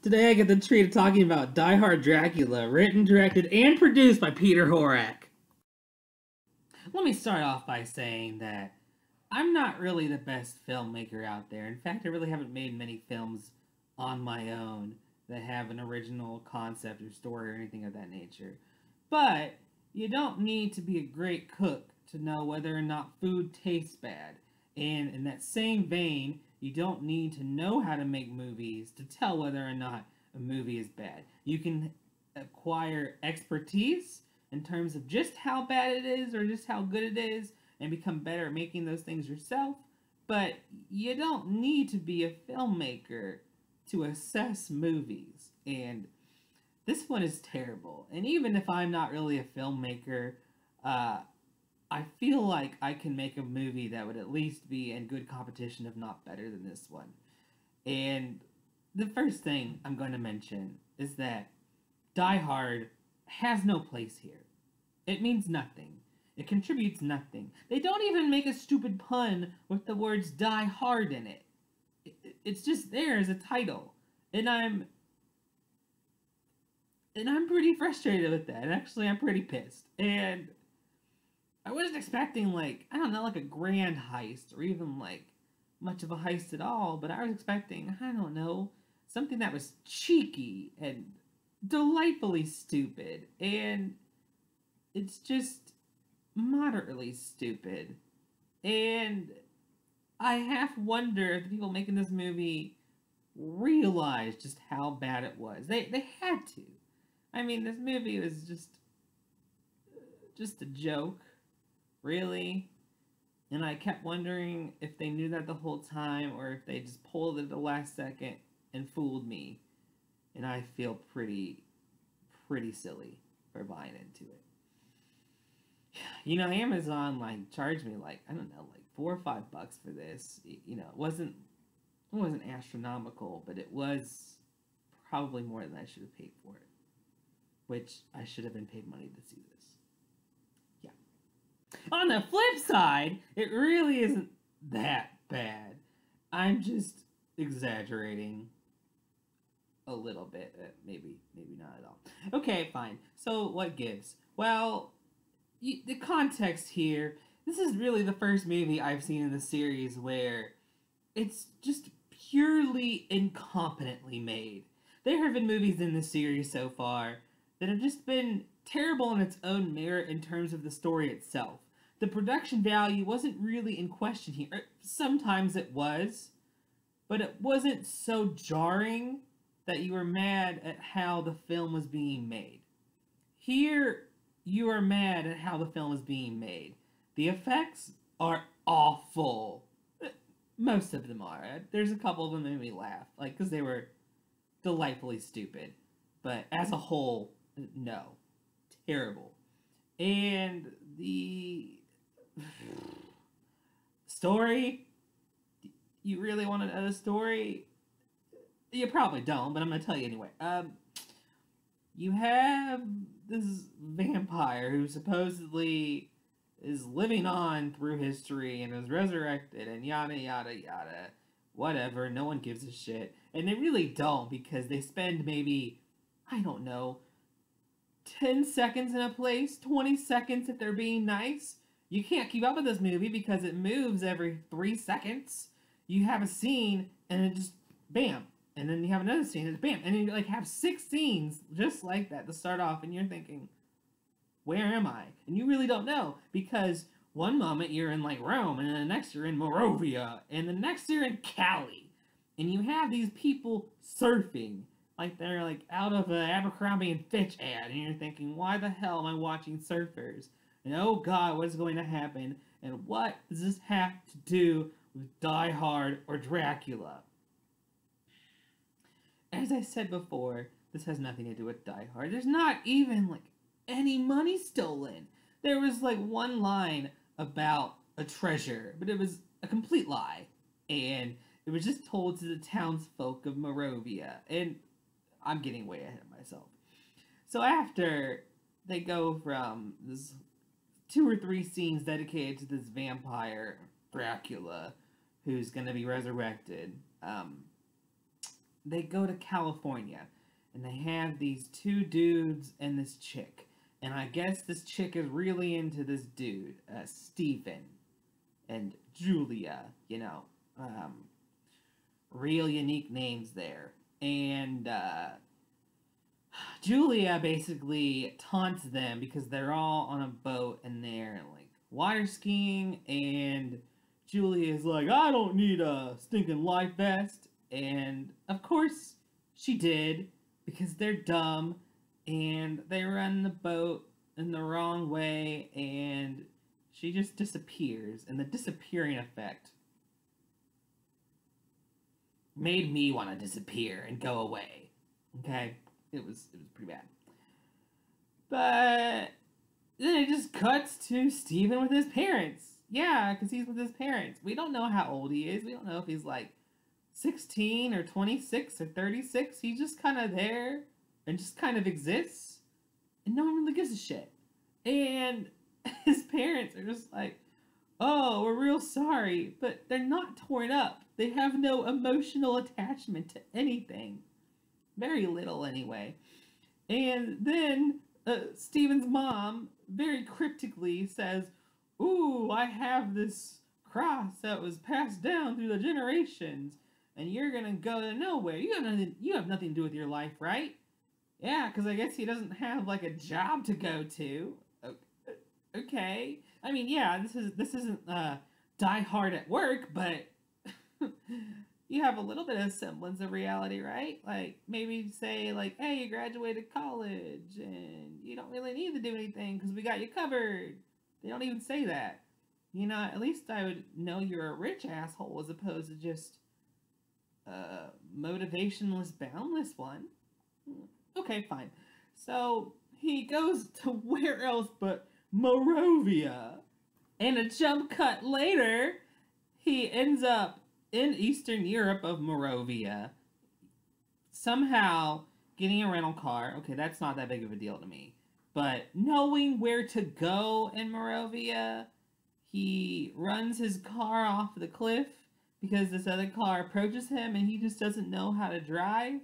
Today I get the treat of talking about Die Hard Dracula, written, directed, and produced by Peter Horak. Let me start off by saying that I'm not really the best filmmaker out there. In fact, I really haven't made many films on my own that have an original concept or story or anything of that nature. But you don't need to be a great cook to know whether or not food tastes bad. And in that same vein, you don't need to know how to make movies to tell whether or not a movie is bad. You can acquire expertise in terms of just how bad it is or just how good it is and become better at making those things yourself. But you don't need to be a filmmaker to assess movies. And this one is terrible. And even if I'm not really a filmmaker, I feel like I can make a movie that would at least be in good competition, if not better than this one. And the first thing I'm going to mention is that Die Hard has no place here. It means nothing. It contributes nothing. They don't even make a stupid pun with the words Die Hard in it. It's just there as a title. And I'm pretty frustrated with that. Actually, I'm pretty pissed. And I wasn't expecting, like, I don't know, like a grand heist or even, like, much of a heist at all, but I was expecting, I don't know, something that was cheeky and delightfully stupid. And it's just moderately stupid. And I half wonder if the people making this movie realized just how bad it was. They had to. I mean, this movie was just a joke, really. And I kept wondering if they knew that the whole time or if they just pulled it at the last second and fooled me. And I feel pretty silly for buying into it. You know, Amazon charged me I don't know, $4 or $5 for this. You know, it wasn't astronomical, but it was probably more than I should have paid for it. Which I should have been paid money to see this. Yeah. On the flip side, it really isn't that bad. I'm just exaggerating a little bit. Maybe not at all. Okay, fine. So what gives? Well, the context here, this is really the first movie I've seen in the series where it's just purely incompetently made. There have been movies in this series so far that have just been terrible in its own merit in terms of the story itself. The production value wasn't really in question here. Sometimes it was, but it wasn't so jarring that you were mad at how the film was being made. Here, you are mad at how the film is being made. The effects are awful. Most of them are. There's a couple of them that made me laugh, because they were delightfully stupid. But as a whole, no. Terrible. And the story? You really want to know the story? You probably don't, but I'm going to tell you anyway. You have this vampire who supposedly is living on through history and is resurrected and yada yada yada. Whatever, no one gives a shit. And they really don't, because they spend maybe, I don't know, 10 seconds in a place, 20 seconds if they're being nice. You can't keep up with this movie because it moves every 3 seconds. You have a scene and it just bam. And then you have another scene and it's bam. And then you have 6 scenes just like that to start off, and you're thinking, where am I? And you really don't know, because one moment you're in Rome, and then the next you're in Morovia, and the next you're in Cali. And you have these people surfing like they're out of an Abercrombie and Fitch ad, and you're thinking, why the hell am I watching surfers? And oh god, what is going to happen? And what does this have to do with Die Hard or Dracula? As I said before, this has nothing to do with Die Hard. There's not even any money stolen. There was one line about a treasure, but it was a complete lie. And it was just told to the townsfolk of Morovia. And I'm getting way ahead of myself. So after they go from this 2 or 3 scenes dedicated to this vampire, Dracula, who's going to be resurrected, they go to California, and they have these two dudes and this chick. And I guess this chick is really into this dude, Stephen and Julia, real unique names there. And Julia basically taunts them because they're all on a boat and they're like water skiing, and Julia is like, I don't need a stinking life vest. And of course she did, because they're dumb and they run the boat in the wrong way, and she just disappears. And the disappearing effect made me want to disappear and go away. Okay? It was pretty bad. But then it just cuts to Stephen with his parents. Yeah, because he's with his parents. We don't know how old he is. We don't know if he's like 16 or 26 or 36. He's just kind of there and just kind of exists. And no one really gives a shit. And his parents are just like, oh, we're real sorry. But they're not torn up. They have no emotional attachment to anything. Very little, anyway. And then Stephen's mom very cryptically says, ooh, I have this cross that was passed down through the generations, and you're gonna go to nowhere. You have nothing to do with your life, right? Yeah, because I guess he doesn't have like a job to go to. Okay. I mean, yeah, this isn't Die Hard at work, but you have a little bit of semblance of reality, right? Like, maybe say, like, hey, you graduated college, and you don't really need to do anything because we got you covered. They don't even say that. At least I would know you're a rich asshole as opposed to just a motivationless, boundless one. Okay, fine. So, he goes to where else but Morovia. And a jump cut later, he ends up in Eastern Europe of Morovia, somehow getting a rental car. Okay, that's not that big of a deal to me. But knowing where to go in Morovia, he runs his car off the cliff because this other car approaches him and he just doesn't know how to drive.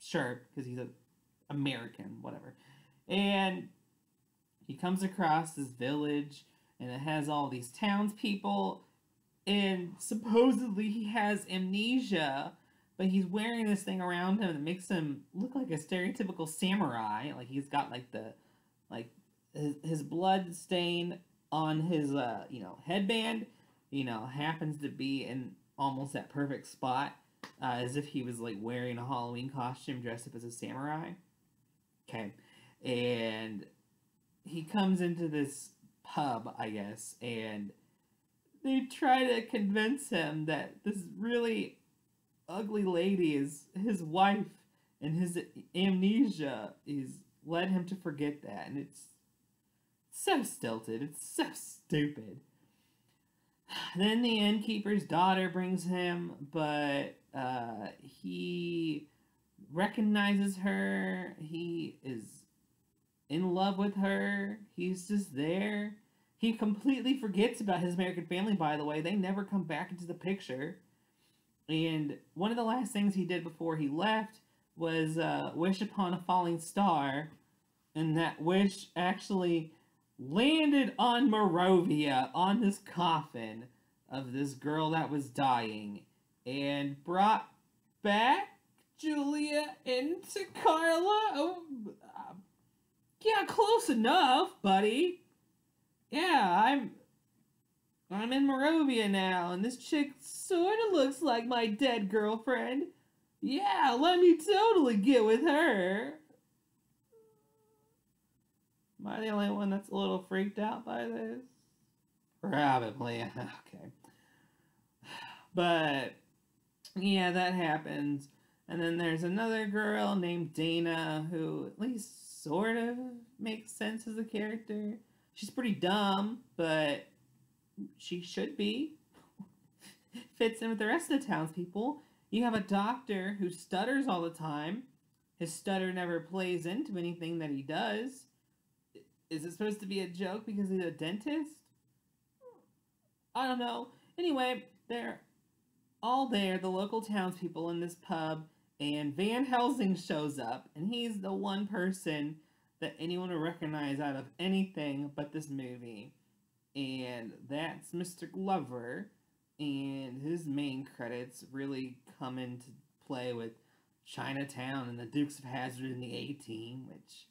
Sure, because he's an American, whatever. And he comes across this village, and it has all these townspeople, and supposedly he has amnesia, but he's wearing this thing around him that makes him look like a stereotypical samurai. Like, he's got his blood stain on his headband, happens to be in almost that perfect spot, as if he was like wearing a Halloween costume dressed up as a samurai. Okay. And he comes into this pub, I guess, and they try to convince him that this really ugly lady is his wife, and his amnesia is led him to forget that, and it's so stilted, it's so stupid. Then the innkeeper's daughter brings him, but he recognizes her, he is in love with her, he's just there. He completely forgets about his American family, by the way. They never come back into the picture. And one of the last things he did before he left was wish upon a falling star. And that wish actually landed on Morovia, on this coffin of this girl that was dying. And brought back Julia into Carla. Oh, yeah, close enough, buddy. Yeah, I'm in Morovia now, and this chick sort of looks like my dead girlfriend. Yeah, let me totally get with her. Am I the only one that's a little freaked out by this? Probably. Okay. But, yeah, that happens. And then there's another girl named Dana who at least sort of makes sense as a character. She's pretty dumb, but she should be. Fits in with the rest of the townspeople. You have a doctor who stutters all the time. His stutter never plays into anything that he does. Is it supposed to be a joke because he's a dentist? I don't know. Anyway, they're all there, the local townspeople in this pub, And Van Helsing shows up, and he's the one person that anyone would recognize out of anything but this movie. And that's Mr. Glover. And his main credits really come into play with Chinatown and the Dukes of Hazzard and the A-Team, which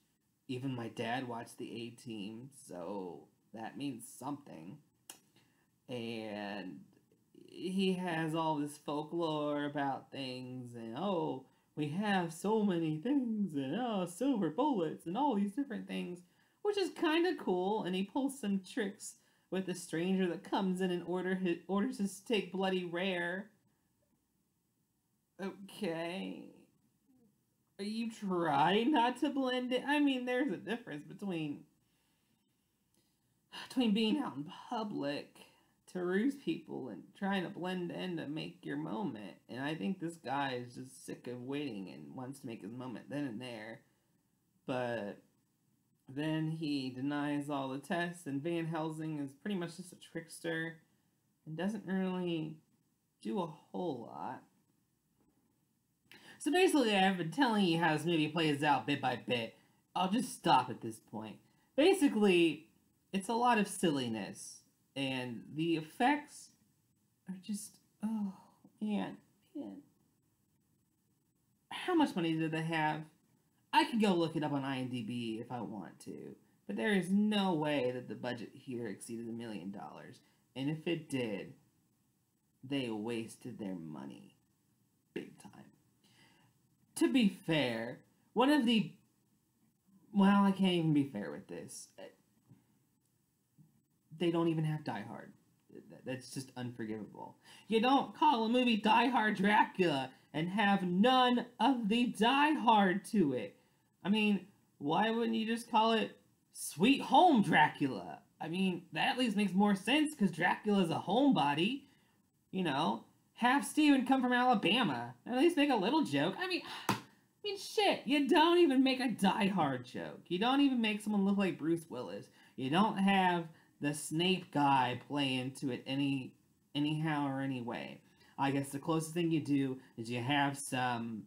even my dad watched the A-Team, so that means something. And he has all this folklore about things, and oh, we have so many things, and oh, silver bullets, and all these different things, which is kind of cool. And he pulls some tricks with a stranger that comes in and orders his steak bloody rare. Okay. Are you trying not to blend it? I mean, there's a difference between being out in public to ruse people and trying to blend in to make your moment. And I think this guy is just sick of waiting and wants to make his moment then and there. But then he denies all the tests, and Van Helsing is pretty much just a trickster and doesn't really do a whole lot. So basically, I've been telling you how this movie plays out bit by bit. I'll just stop at this point. Basically, it's a lot of silliness, and the effects are just, oh, man. How much money did they have? I could go look it up on IMDb if I want to, but there is no way that the budget here exceeded $1 million. And if it did, they wasted their money big time. To be fair, one of the... Well, I can't even be fair with this. They don't even have Die Hard. That's just unforgivable. You don't call a movie Die Hard Dracula and have none of the Die Hard to it. I mean, why wouldn't you just call it Sweet Home Dracula? I mean, that at least makes more sense because Dracula's a homebody. You know, have Steven come from Alabama. At least make a little joke. I mean, shit. You don't even make a Die Hard joke. You don't even make someone look like Bruce Willis. You don't have the Snape guy play into it anyhow or any way. I guess the closest thing you do is you have some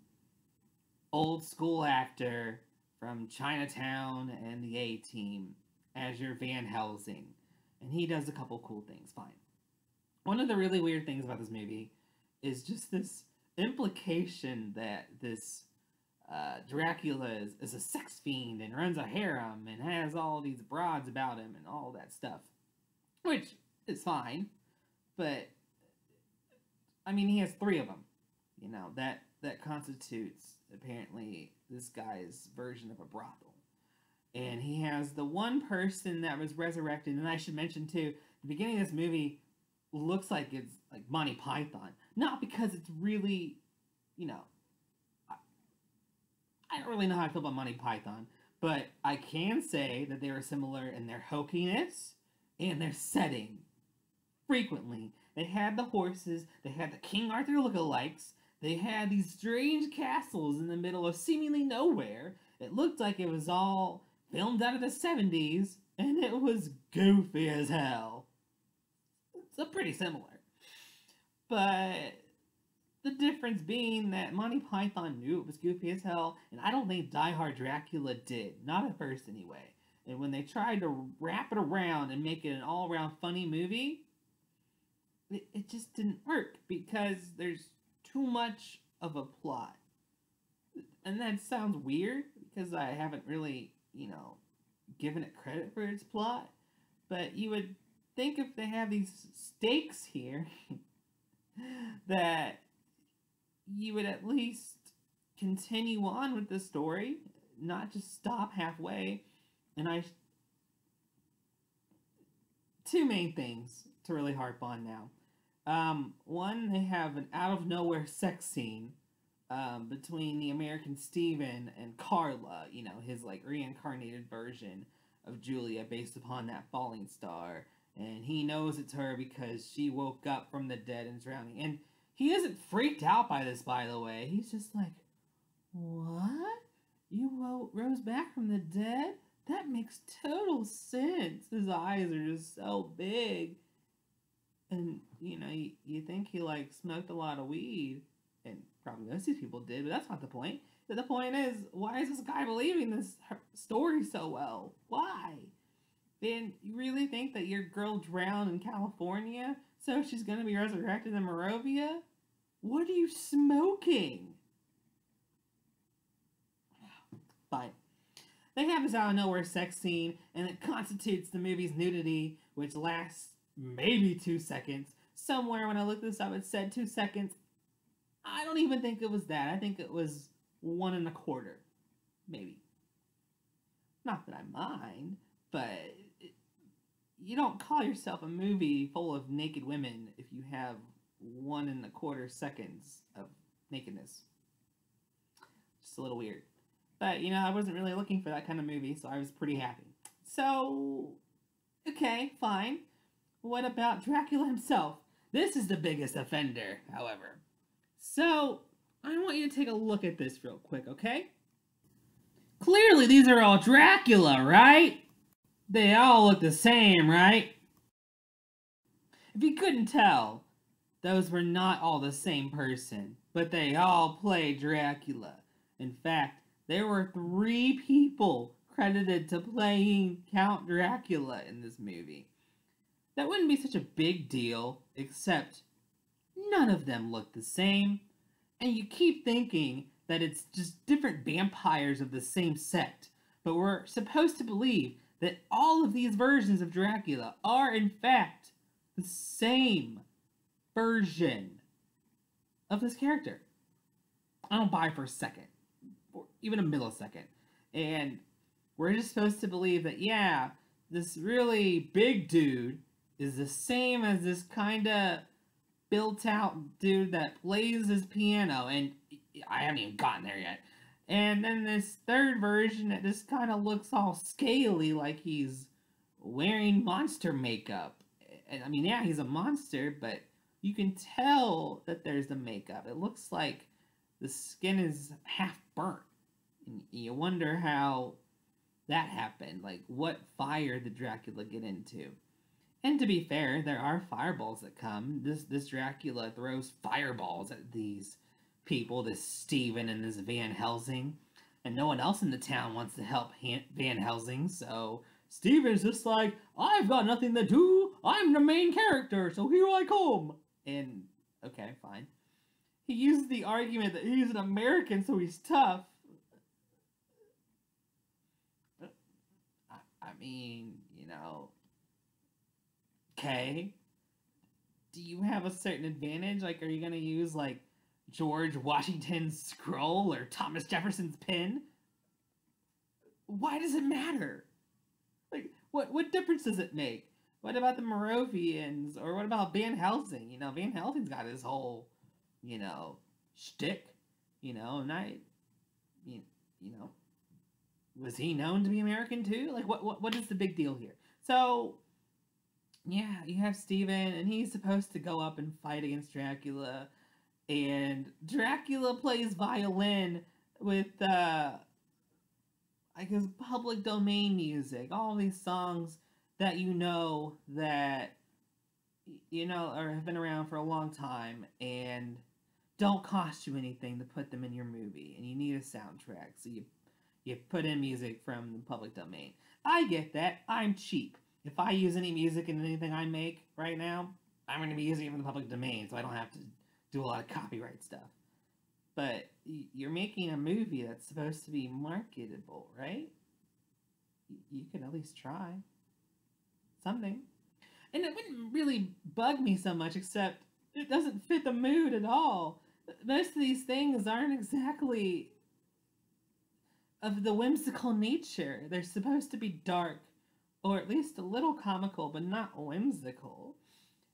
old school actor from Chinatown and the A-Team as your Van Helsing. And he does a couple cool things. Fine. One of the really weird things about this movie is just this implication that this Dracula is a sex fiend and runs a harem and has all these broads about him and all that stuff. Which is fine. But, I mean, he has 3 of them. You know, that constitutes, apparently, this guy's version of a brothel. And he has the one person that was resurrected, and I should mention, too, the beginning of this movie looks like it's like Monty Python. Not because it's really, you know, I don't really know how I feel about Monty Python, but I can say that they are similar in their hokiness and their setting. Frequently. They had the horses, they had the King Arthur lookalikes, they had these strange castles in the middle of seemingly nowhere. It looked like it was all filmed out of the 70s, and it was goofy as hell. So pretty similar. But the difference being that Monty Python knew it was goofy as hell, and I don't think Die Hard Dracula did. Not at first, anyway. And when they tried to wrap it around and make it an all-around funny movie, it just didn't work because there's too much of a plot. And that sounds weird because I haven't really, you know, given it credit for its plot. But you would think if they have these stakes here that you would at least continue on with the story, not just stop halfway. And two main things to really harp on now. One, they have an out-of-nowhere sex scene between the American Steven and Carla, you know, his, like, reincarnated version of Julia based upon that falling star. And he knows it's her because she woke up from the dead and drowning. And he isn't freaked out by this, by the way. He's just like, what? You rose back from the dead? That makes total sense. His eyes are just so big. And, you know, you think he, like, smoked a lot of weed. and probably most of these people did, but that's not the point. The point is, why is this guy believing this story so well? Why? And you really think that your girl drowned in California, so she's gonna be resurrected in Morovia? What are you smoking? Fine. They have this out of nowhere sex scene, and it constitutes the movie's nudity, which lasts maybe 2 seconds. Somewhere when I looked this up, it said 2 seconds. I don't even think it was that. I think it was 1.25, maybe. Not that I mind, but you don't call yourself a movie full of naked women if you have 1.25 seconds of nakedness. Just a little weird. But, you know, I wasn't really looking for that kind of movie, so I was pretty happy. So, okay, fine. What about Dracula himself? This is the biggest offender, however. So, I want you to take a look at this real quick, okay? Clearly, these are all Dracula, right? They all look the same, right? If you couldn't tell, those were not all the same person, but they all play Dracula. In fact, there were 3 people credited to playing Count Dracula in this movie. That wouldn't be such a big deal, except none of them look the same, and you keep thinking that it's just different vampires of the same sect, but we're supposed to believe that all of these versions of Dracula are, in fact, the same version of this character. I don't buy for a second, or even a millisecond. And we're just supposed to believe that, yeah, this really big dude is the same as this kind of built-out dude that plays his piano, and I haven't even gotten there yet. And then this third version that just kind of looks all scaly, like he's wearing monster makeup. And I mean, yeah, he's a monster, but you can tell that there's the makeup. It looks like the skin is half burnt. And you wonder how that happened. Like, what fire did Dracula get into? And to be fair, there are fireballs that come. This Dracula throws fireballs at these people, this Steven and this Van Helsing. And no one else in the town wants to help Van Helsing, so Steven's just like, I've got nothing to do. I'm the main character, so here I come. And, okay, fine. He uses the argument that he's an American, so he's tough. I mean, you know, okay. Do you have a certain advantage? Like, are you gonna use, like, George Washington's scroll or Thomas Jefferson's pen? Why does it matter? Like, what difference does it make? What about the Moravians? Or what about Van Helsing? You know, Van Helsing's got his whole, you know, shtick. You know, and you know, was he known to be American too? Like, what is the big deal here? So, yeah, you have Steven, and he's supposed to go up and fight against Dracula, and Dracula plays violin with, I guess, public domain music. All these songs that you know or have been around for a long time, and don't cost you anything to put them in your movie, and you need a soundtrack, so you put in music from the public domain. I get that. I'm cheap. If I use any music in anything I make right now, I'm going to be using it from the public domain, so I don't have to do a lot of copyright stuff. But you're making a movie that's supposed to be marketable, right? You could at least try something. And it wouldn't really bug me so much, except it doesn't fit the mood at all. Most of these things aren't exactly of the whimsical nature. They're supposed to be dark, or at least a little comical, but not whimsical.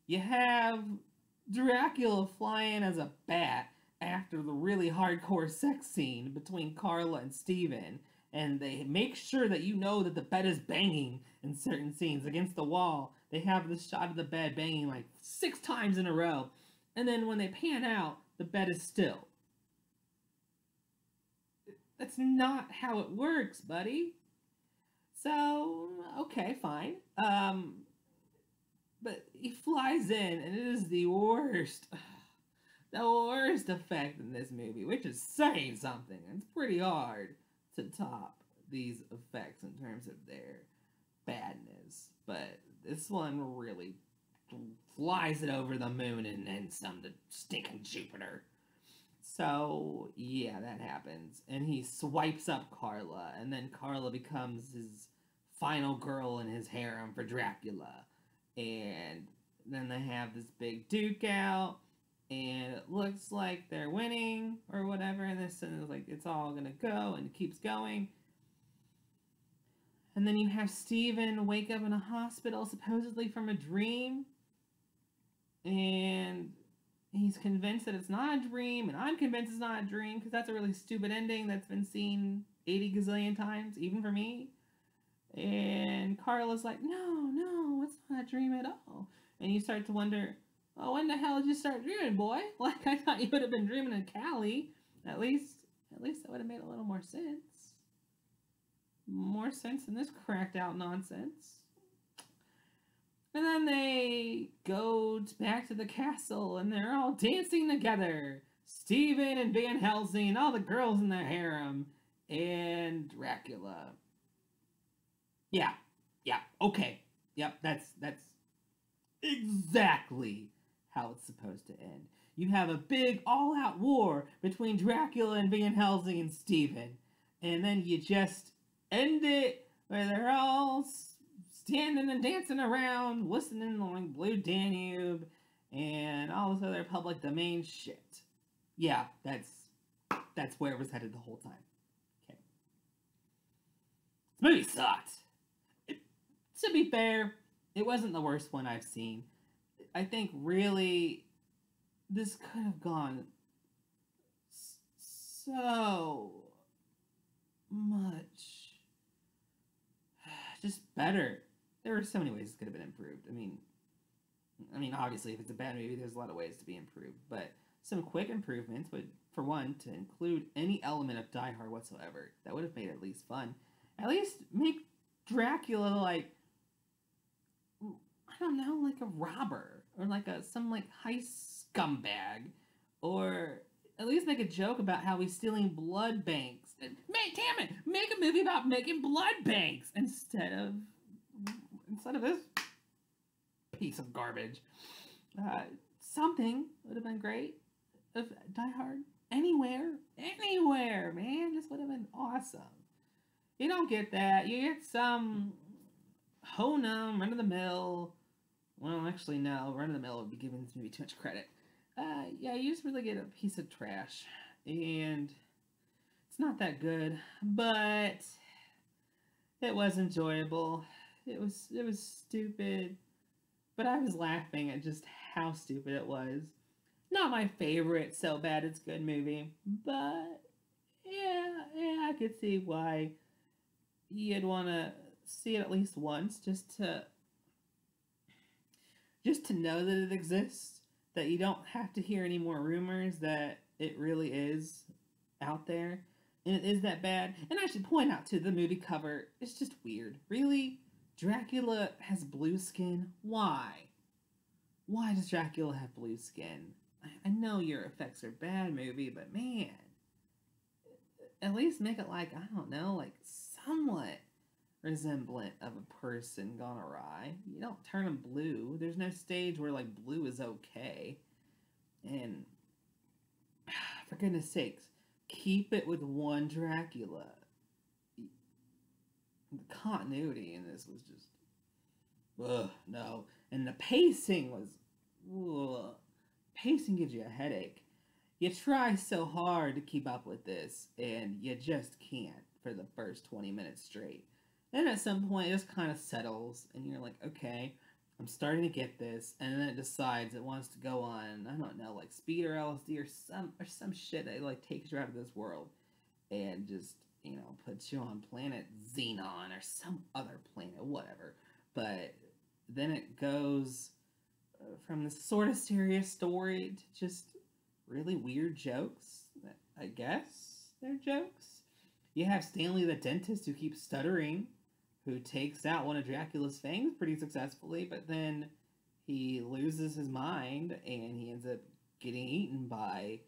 You have Dracula flying as a bat after the really hardcore sex scene between Carla and Steven, and they make sure that you know that the bed is banging in certain scenes against the wall. They have this shot of the bed banging like 6 times in a row, and then when they pan out, the bed is still. That's not how it works, buddy. So, okay, fine. But he flies in, and it is the worst the worst effect in this movie, which is saying something. It's pretty hard to top these effects in terms of their badness, but this one really flies it over the moon and some to stinking Jupiter. So yeah, that happens, and he swipes up Carla, and then Carla becomes his final girl in his harem for Dracula, and then they have this big duke out, and it looks like they're winning or whatever, and this and it's like it's all gonna go, and it keeps going. And then you have Steven wake up in a hospital, supposedly from a dream, and he's convinced that it's not a dream, and I'm convinced it's not a dream, because that's a really stupid ending that's been seen 80 gazillion times, even for me. And Carla's like, no, it's not a dream at all. And you start to wonder, oh, when the hell did you start dreaming, boy? Like, I thought you would have been dreaming in Cali. At least that would have made a little more sense. More sense than this cracked out nonsense. And then they go back to the castle, and they're all dancing together. Steven and Van Helsing, all the girls in the harem, and Dracula. Yeah, okay. Yep, that's exactly how it's supposed to end. You have a big all-out war between Dracula and Van Helsing and Steven, and then you just end it where they're all standing and dancing around, listening to like Blue Danube and all this other public domain shit. Yeah, that's where it was headed the whole time. Okay. This movie sucked. To be fair, it wasn't the worst one I've seen. I think really this could have gone so much just better. There were so many ways it could have been improved. I mean, obviously, if it's a bad movie, there's a lot of ways to be improved. But some quick improvements would, for one, to include any element of Die Hard whatsoever. That would have made it at least fun. At least make Dracula like, I don't know, like a robber or like some heist scumbag, or at least make a joke about how he's stealing blood banks. Damn it! Make a movie about making blood banks instead of this piece of garbage. Something would have been great. If Die Hard anywhere, man, this would have been awesome. You don't get that. You get some Honum, run of the mill. Well, actually, no. Run of the mill would be giving this movie too much credit. Yeah, you just really get a piece of trash, and it's not that good, but it was enjoyable. It was stupid, but I was laughing at just how stupid it was. Not my favorite so bad it's good movie, but yeah, I could see why you'd want to see it at least once just to know that it exists, that you don't have to hear any more rumors that it really is out there and it is that bad. And I should point out too, the movie cover is just weird. Really? Dracula has blue skin? Why? Why does Dracula have blue skin? I know your effects are bad, movie, but man, at least make it like, I don't know, like somewhat resemblant of a person gone awry. You don't turn them blue. There's no stage where like blue is okay. And for goodness sakes, keep it with one Dracula. The continuity in this was just, no. And the pacing was, pacing gives you a headache. You try so hard to keep up with this, and you just can't for the first 20 minutes straight. Then at some point, it just kind of settles, and you're like, okay, I'm starting to get this, and then it decides it wants to go on, I don't know, like speed or LSD or some shit that like takes you out of this world, and just, you know, puts you on planet Xenon or some other planet, whatever. But then it goes from this sort of serious story to just really weird jokes. I guess they're jokes. You have Stanley the dentist who keeps stuttering, who takes out one of Dracula's fangs pretty successfully, but then he loses his mind and he ends up getting eaten by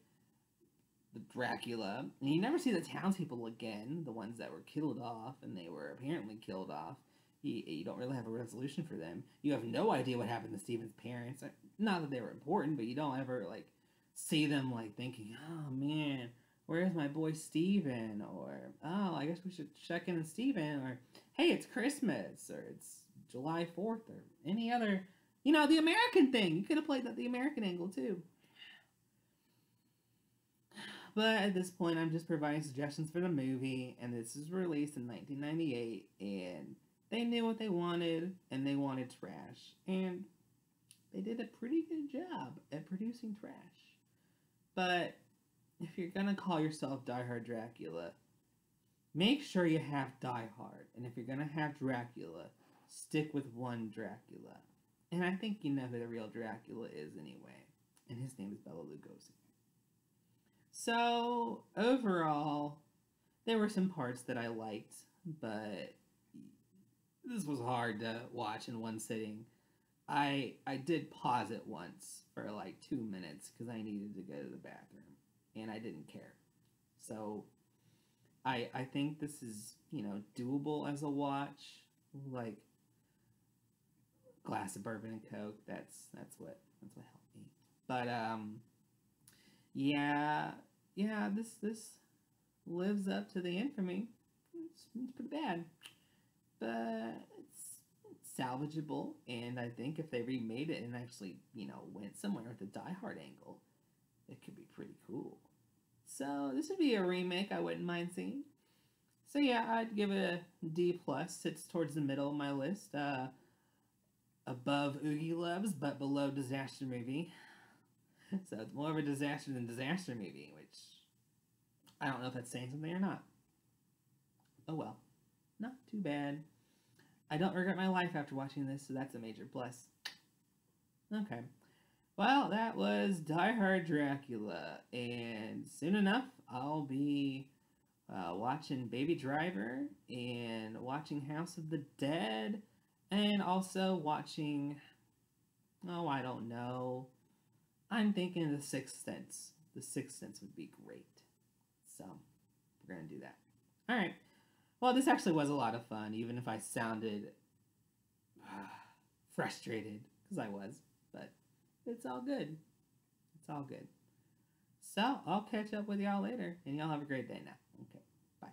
the Dracula, and you never see the townspeople again, the ones that were killed off, and they were apparently killed off. You don't really have a resolution for them. You have no idea what happened to Stephen's parents. Not that they were important, but you don't ever, like, see them, like, thinking, oh, man, where's my boy Stephen? Or, oh, I guess we should check in on Stephen. Or, hey, it's Christmas. Or it's July 4th. Or any other, the American thing. You could have played the American angle, too. But at this point, I'm just providing suggestions for the movie, and this was released in 1998, and they knew what they wanted, and they wanted trash, and they did a pretty good job at producing trash. But if you're gonna call yourself Die Hard Dracula, make sure you have Die Hard, and if you're gonna have Dracula, stick with one Dracula. And I think you know who the real Dracula is anyway, and his name is Bela Lugosi. So, overall, there were some parts that I liked, but this was hard to watch in one sitting. I did pause it once for like 2 minutes because I needed to go to the bathroom, and I didn't care. So, I think this is, doable as a watch, like glass of bourbon and Coke. That's what helped me. But yeah, this lives up to the infamy. It's pretty bad, but it's salvageable, and I think if they remade it and actually, went somewhere with the Die Hard angle, it could be pretty cool. So this would be a remake I wouldn't mind seeing. So yeah, I'd give it a D+. Sits towards the middle of my list, above Oogie Loves, but below Disaster Movie. So it's more of a disaster than disaster movie, which I don't know if that's saying something or not. Oh well, not too bad. I don't regret my life after watching this, so that's a major plus. Okay. Well, that was Die Hard Dracula, and soon enough, I'll be watching Baby Driver, and watching House of the Dead, and also watching, I don't know, I'm thinking The Sixth Sense. The Sixth Sense would be great. So, we're going to do that. Alright. Well, this actually was a lot of fun, even if I sounded frustrated, because I was. But it's all good. It's all good. So, I'll catch up with y'all later, and y'all have a great day now. Okay, bye.